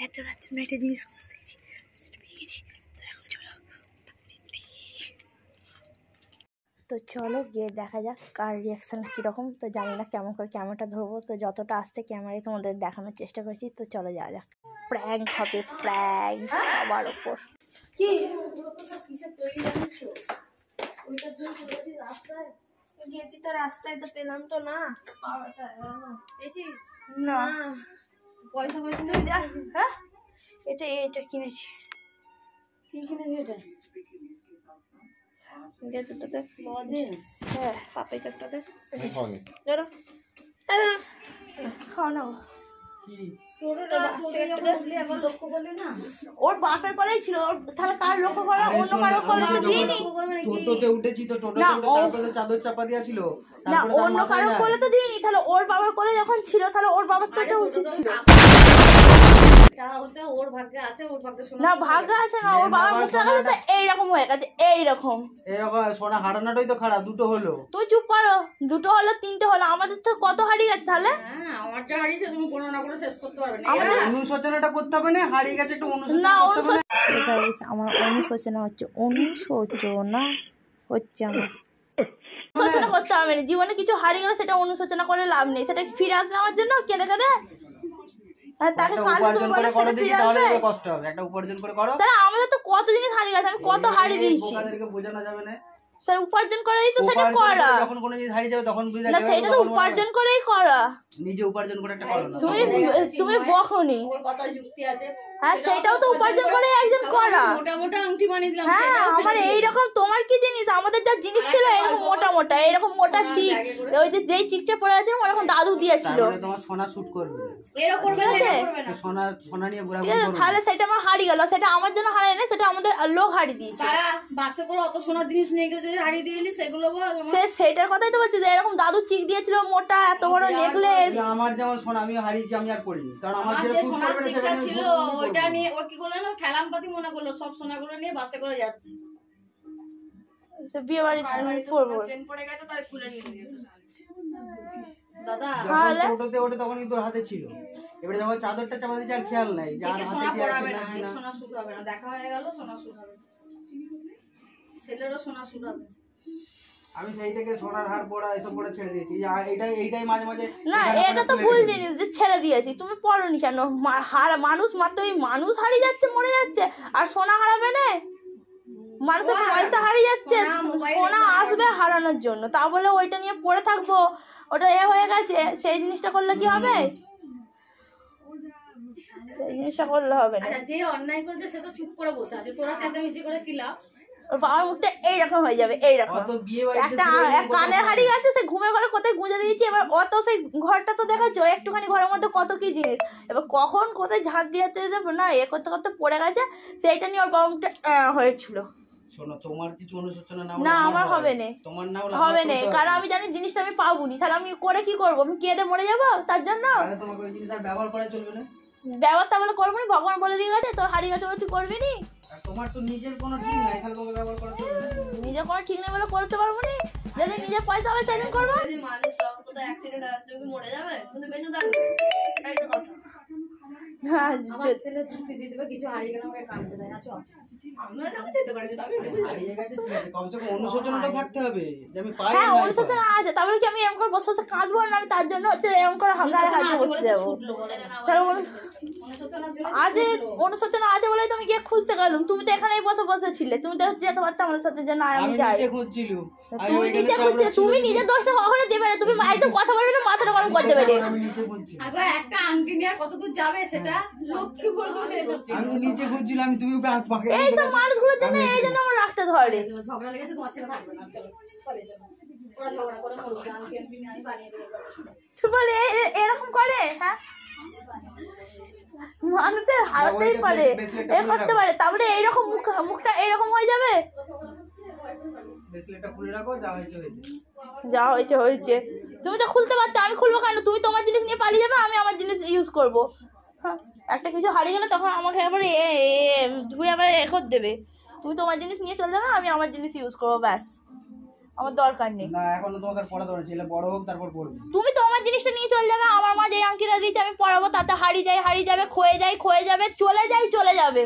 এত রাত্রে আমি একটা জিনিস খুঁজতে গেছি, সেটা পেয়ে গেছি। তো এখন চলো, তো চলো গিয়ে দেখা যাক কার রিয়াকশান কীরকম। তো জানি না কেমন করে ক্যামেরাটা ধরবো, তো যতটা আসছে ক্যামেরায় তোমাদের দেখানোর চেষ্টা করছি। তো চলো যাওয়া যাক, প্র্যাঙ্ক হবে, প্র্যাঙ্ক সবার ওপর। কি গেছি তো রাস্তায়, তো পেলাম তো না। না পয়সা পয়সা হ্যাঁ, এটা কিনেছি। কি কিনেছি? এটা হ্যাঁ, পাপের চারটাতে খাওয়া নাও। ওর বাপের কলেই ছিল, তাহলে কার লক্ষ্য করা? অন্য কারো কলে তো দিইনি। টোটোতে উঠেছি, তো টোটোতে উঠে তারপরে চাদর চাপা দিয়া ছিল, না অন্য কারো কলে তো দিইনি। তাহলে ওর বাবার কলে যখন ছিল, তাহলে ওর বাবার তো এটা উচিত ছিল। ওর ভাগ্যে আছে, ওর ভাগ্যে না ভাগ্য আছে না, ওর বাবার মুখটা তো এইরকম হয়ে গেছে, এইরকম। সোনা হারানোটাই তো খারাপ, দুটো হলো। তুই চুপ করো, দুটো হলো, তিনটে হলো, আমাদের তো কত হারিয়ে গেছে তাহলে। আমার যা হারিয়েছে তুমি কোনো না কোনো শেষ করতে পারবে না। অনুশোচনাটা করতে হবে না, হারিয়ে গেছে একটু না আমার অনুশোচনা হচ্ছে, অনুশোচনা হচ্ছে আমার। অনুশোচনা করতে হবে না, জীবনে কিছু হারিয়ে গেলে সেটা অনুশোচনা করে লাভ নেই, সেটা ফিরে আসবে আমার জন্য কেঁদে কেঁদে। তাকে কষ্ট হবে, একটা উপার্জন করে করো। তাহলে আমাদের তো কত জিনিস হারিয়ে গেছে, আমি কত হারিয়ে দিয়েছি, বোঝানো যাবে না। তাই উপার্জন করাই তো সেটা করা। যখন কোনো জিনিস হারিয়ে যাবে তখন বুঝে না, সেটা তো উপার্জন করেই করা। নিজে উপার্জন করে একটা করো না। তুমি বকনি, ওর কথায় যুক্তি আছে। হ্যাঁ সেটাও তো উপার্জন করে একজন করা। মোটা মোটা আংটি বানিয়ে দিলাম। হ্যাঁ আমার এইরকম, তোমার কি জিনিস? আমাদের যা জিনিস ছিল এরকম মোটা মোটা, এরকম মোটা চিক, ওই যে যেই চিকটা পড়ে আছে ওরকম দাদু দিয়েছিল। তোমার সোনা শুট করবে, এরকম করবে না, সোনা সোনা নিয়ে ঘোরাঘুরি করবে। তাহলে সেটা আমার হারিয়ে গেল, সেটা আমার জন্য হারায় না, সেটা আমাদের লোক হারিয়ে দিয়েছে। তারা বাসে করে অত সোনার জিনিস নিয়ে গেছে, হারিয়ে দিয়ে এলি, সেগুলো বল। সেটার কথাই তো বলছি, যে এরকম দাদু চিক দিয়েছিল মোটা, এত বড় নেকলেস। আমার যেমন সোনা আমি হারিয়েছি, আমি আর পড়িনি, কারণ আমার যে সোনার চিকটা ছিল ওটা নিয়ে ও কি করলো না, খেলামপাতি মনে করলো, সব সোনাগুলো নিয়ে বাসে করে যাচ্ছে। বিয়ে বাড়ি করবো চেন পড়ে গেছে, তাই খুলে নিয়ে গেছে দাদা। টোটোতে ওঠে তখন কিন্তু হাতে ছিল, এবারে যখন চাদরটা চাপা দিয়েছে আর খেয়াল নাই যে আর সোনা পড়াবে না, সোনা শুট হবে না, দেখা হয়ে গেল সোনা শুট হবে, ছেলেরও সোনা শুট হবে। আমি সেই থেকে সোনার হার পড়া এসব পড়ে ছেড়ে দিয়েছি। এইটাই মাঝে মাঝে না, এটা তো ভুল জিনিস যে ছেড়ে দিয়েছি। তুমি পড়োনি কেন? মানুষ মাত্র মানুষ হারিয়ে যাচ্ছে, মরে যাচ্ছে, আর সোনা হারাবে না? মানুষের পয়সা হারিয়ে যাচ্ছে, সোনা আসবে হারানোর জন্য, তা বলে ওইটা নিয়ে পড়ে থাকবো, ওটা হয়ে গেছে, সেই জিনিসটা করলে কি হবে? সেই জিনিসটা করলে হবে না। যে অন্যায় করেছে সে তো চুপ করে বসে আছে, তোরা চেঁচামেচি করে কি লাভ? ওর বাবার মুখটা এইরকম হয়ে যাবে, এইরকম। একটা কানের হারিয়ে গেছে, সে ঘুমে ঘরে কোথায় গুঁজে দিয়েছি, এবার অত সেই ঘরটা তো দেখাচ্ছ, একটুখানি ঘরের মধ্যে কত কি জিনিস, এবার কখন কোথায় ঝাঁট দিয়ে যাবো না, এ করতে করতে পড়ে গেছে, সেইটা নিয়ে ওর বাবার মুখটা হয়েছিল। তোমার কিছু অনুশোচনা না আমার হবে না, তোমার না হবে না, কারণ আমি জানি জিনিসটা আমি পাবো নি, তাহলে আমি করে কি করবো? আমি কেঁদে মরে যাবো তার জন্য? তোমাকে ওই জিনিস আর ব্যবহার করা চলবে না। ব্যবহার তা বলে করবো না, ভগবান বলে দিয়ে গেছে তোর হারিয়ে গেছে বলে তুই করবি নি। তোমার তো নিজের কোনো ঠিক নাই, তাহলে তোমাকে ব্যবহার করা চলবে না। নিজের কোনো ঠিক নেই বলে করতে পারবো না, যদি নিজের পয়সা হবে সেদিন করবো। যদি মানুষ তো অ্যাক্সিডেন্ট হয়, তুমি মরে যাবে, তুমি বেঁচে থাকবে, এটাই তো কথা। আমার ছেলে যুক্তি দিয়ে দেবে, কিছু হারিয়ে গেলে আমাকে কাঁদতে দেয় না, চল অনুশোচনাটা থাকতে হবে যে আমি পাই। হ্যাঁ অনুশোচনা আছে, তারপরে কি আমি এরকম করে বসে বসে কাঁদবো না? আমি তার জন্য হচ্ছে এরকম করে হামদারে হাতে বসে যাবো। আজ অনুশোচনা আছে বলেই তুমি গিয়ে খুঁজতে গেলাম, তুমি তো এখানেই বসে বসে ছিলে, তুমি তো যেতে পারতো আমাদের সাথে যে না আমি যাই। তুমি নিজে খুঁজছিলে, তুমি নিজে দোষটা কখনো দেবে না, তুমি একদম কথা বলবে না, মাথাটা গরম করে দেবে। একটা আংটি নিয়ে কত দূর যাবে সেটা লক্ষ্মী বলবো। আমি নিচে খুঁজছিলাম, তুমি এইসব মানুষগুলোর জন্য এই জন্য আমার রাগটা ধরে। ঝগড়া লেগেছে, তোমার ছেলে থাকবে না, চলো চলে যাবো। ওরা ঝগড়া করে মরবে, আমি বানিয়ে দেবো। তুই বলে এরকম করে? হ্যাঁ মানুষের হারাতেই পারে, এ করতে পারে, তারপরে এইরকম মুখটা এইরকম হয়ে যাবে। যা হয়েছে হয়েছে, তুমি তো খুলতে পারতো, আমি খুলবো কেন? তুমি তোমার জিনিস নিয়ে পালিয়ে যাবে, আমি আমার জিনিস ইউজ করবো। হ্যাঁ একটা কিছু হারিয়ে গেলে তখন আমাকে আবার ধুয়ে আবার করে দেবে। তুমি তোমার জিনিস নিয়ে চলে যাবে, আমি আমার জিনিস ইউজ করবো, ব্যাস, আমার দরকার নেই। না এখন তোমাকে পড়া দরকার ছিল, বড় হোক তারপর পড়বে। তুমি তোমার জিনিস জিনিসটা নিয়ে চলে যাবে। আমার মা যে আংটিটা দিয়েছে আমি পরাবো, তাতে হারিয়ে যাবে, ক্ষয়ে যাবে, চলে যাবে,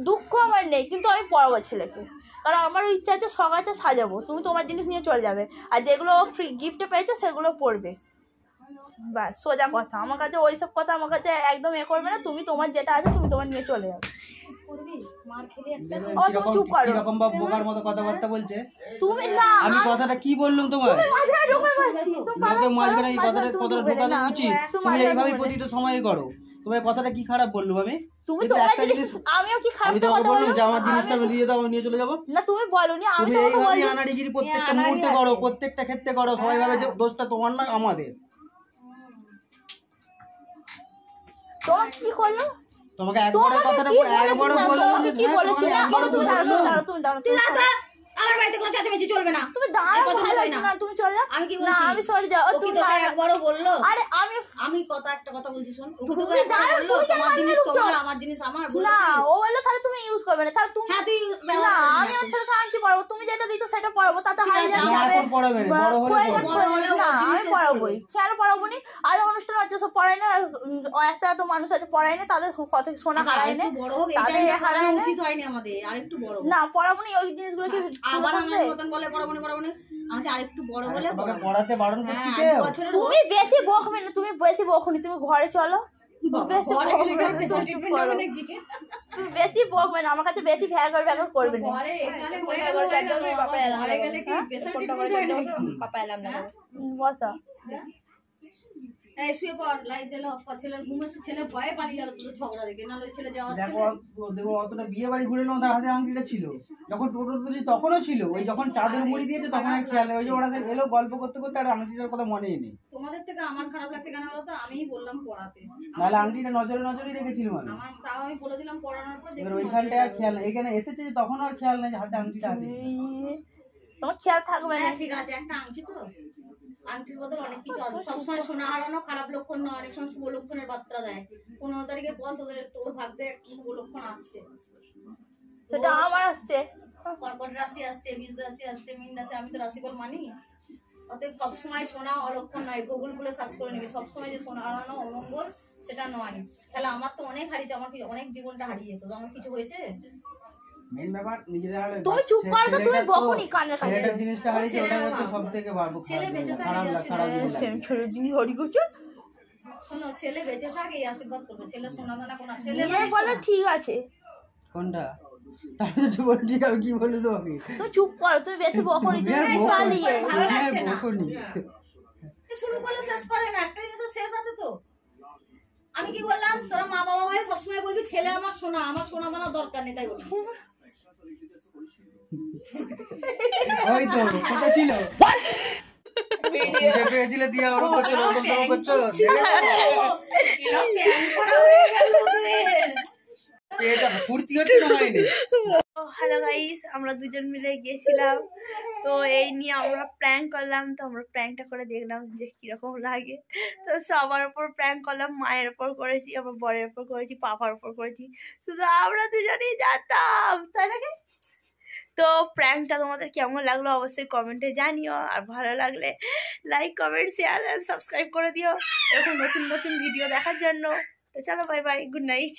দুঃখ আমার নেই, কিন্তু আমি পরাবো ছেলেকে। কারণ আমারও ইচ্ছা আছে সকালে সাজাবো, তুমি তোমার জিনিস নিয়ে চলে যাবে, আর যেগুলো ফ্রি গিফটে পেয়েছে সেগুলো পড়বে, ব্যাস সোজা কথা। আমার কাছে ওইসব কথা আমার কাছে একদম করবে না। তুমি তোমার যেটা আছে তুমি তোমার নিয়ে চলে যাবে। কিরকম বা বোকার মতো কথাবার্তা বলছে। তুমি না, আমি কথাটা কি বললাম তোমার? তোমাকে মাঝখানে এই কথাটা ঢোকানো উচিত। তুমি এইভাবেই প্রতিটা সময় করো। তোমার কথাটা কি খারাপ বললাম আমি? তুমি তোমার জিনিস, আমিও কি খারাপ কথা বললাম? যে আমার জিনিসটা আমি দিয়ে দাও, আমি নিয়ে চলে যাবো। না তুমি বলোনি, আমি তুমি এইভাবে আনাড়িগিরি প্রত্যেকটা মুহূর্তে করো, প্রত্যেকটা ক্ষেত্রে করো। সবাই ভাবে যে দোষটা তোমার না আমাদের। তোমার কি করলো? তোমাকে একবারে কথাটা একবারও বললাম যে কি বলেছি না? তুমি দাঁড়াও। আমার বাড়িতে কোনো চেঁচামেচি চলবে না। তুমি দাঁড়াও, ভালো লাগছে না, তুমি চলে যাও। আমি কি বলছি? না আমি সরি যাও। তুমি তো একবারও বললো। আরে আমি একটা কথা বলছি শোন। তুমি বললো তোমার জিনিস তোমার, আমার জিনিস আমার। না ও বললো তাহলে তুমি ইউজ করবে না, তাহলে তুমি। হ্যাঁ তুই না আমি ওর ছেলে আংটি পরাবো, তুমি যেটা দিচ্ছ সেটা পরাবো, তাতে হারিয়ে যাবে। এখন পড়াবে না, বড় হলে না আমি পড়াবোই, কেন পড়াবো নি? আজ অনুষ্ঠান হচ্ছে সব পড়াই না, একটা তো মানুষ আছে পড়াই না, তাদের কত সোনা হারায় না, তাদের হারায় না। উচিত হয়নি আমাদের, আরেকটু বড় না পড়াবো নি ওই জিনিসগুলো কি আবার আমার মতন বলে পড়াবো না। আমি আরেকটু বড় হলে পড়াতে বারণ করছি কে? তুমি বেশি বকবে না, তুমি বেশি বকনি, তুমি ঘরে চলো। বেশি বকবে না, আমার কাছে বেশি ভ্যাগর করবে না। বসা শুয়ে পড়, লাইট জ্বালা অফ কর। ছেলের ঘুম এসে ছেলে ভয়ে পালিয়ে গেল তোর ঝগড়া দেখে, না ওই ছেলে যাওয়া দেখো অতটা বিয়ে বাড়ি ঘুরে এলাম, তার হাতে আংটিটা ছিল। যখন টোটো তুলি তখনও ছিল, ওই যখন চাদর মুড়ি দিয়েছে তখন আর খেয়াল নেই। ওই যে ওরা এলো গল্প করতে করতে, আর আংটিটার কথা মনেই নেই। তোমাদের থেকে আমার খারাপ লাগছে কেন বলতো? আমিই বললাম পড়াতে, নাহলে আংটিটা নজরে রেখেছিল মানে। আমার তাও আমি বলে দিলাম পড়ানোর পর। এবার ওইখানটা আর খেয়াল নেই, এখানে এসেছে যে তখন আর খেয়াল নেই যে হাতে আংটিটা আছে। তোমার খেয়াল থাকবে না। ঠিক আছে, একটা আংটি তো, আংটির বদল অনেক কিছু আছে। সবসময় সোনা হারানো খারাপ লক্ষণ নয়, অনেক সময় শুভ লক্ষণের বার্তা দেয়। 15 তারিখের পর তোর ভাগ্যে একটা শুভ লক্ষণ আসছে, সেটা আমার আসছে। কর্কট রাশি আসছে, বীজ রাশি আসছে, মীন রাশি। আমি তো রাশিফল মানি, অতএব সবসময় সোনা অলক্ষণ নয়। গুগল খুলে সার্চ করে নিবি, সবসময় যে সোনা হারানো অমঙ্গল সেটা নয়। তাহলে আমার তো অনেক হারিয়েছে, আমার কি অনেক জীবনটা হারিয়ে যেত, আমার কিছু হয়েছে? মেন ব্যাপার নিজেদের হারালে তুমি চুপ করো তো, তুমি বকুনি কানের কাছে। ছেলেটার জিনিসটা হারিয়েছে, ওটা হচ্ছে সবথেকে বড় ছেলে বেঁচে খারাপ লাগে। ছেলের জিনিস হরি করছো। শোনো, ছেলে বেঁচে থাকে এই আশীর্বাদ করবে। ছেলে সোনা দানা কোনা ছেলে বলো ঠিক আছে। কোনটা? তাহলে তো বলি ঠিক, আমি কি বলি তোমাকে? তুমি চুপ করো, তুমি বেশি বকুনি, তুমি চালিয়ে বকুনি শুরু করলে শেষ করে না, একটা জিনিস শেষ আছে তো। আমি কি বললাম, তোরা মা বাবা হয়ে সবসময় বলবি ছেলে আমার সোনা, আমার সোনা দানা দরকার নেই, তাই বলবি। ওই তো কথা ছিল ভিডিও পেয়েছিল দিয়া ওরকম করছো এটা ফুর্তি হচ্ছে না হয়নি। হ্যালো গাইস, আমরা দুজন মিলে গেছিলাম, তো এই নিয়ে আমরা প্র্যাঙ্ক করলাম। তো আমরা প্র্যাঙ্কটা করে দেখলাম যে কিরকম লাগে। তো সবার উপর প্র্যাঙ্ক করলাম, মায়ের উপর করেছি, আমার বরের উপর করেছি, পাপার উপর করেছি, শুধু আমরা দুজনেই জানতাম, তাই নাকি? তো প্র্যাঙ্কটা তোমাদের কেমন লাগলো অবশ্যই কমেন্টে জানিও, আর ভালো লাগলে like comment share and subscribe করে দিও এরকম নতুন নতুন ভিডিও দেখার জন্য। তো চলো বাই বাই, গুড নাইট।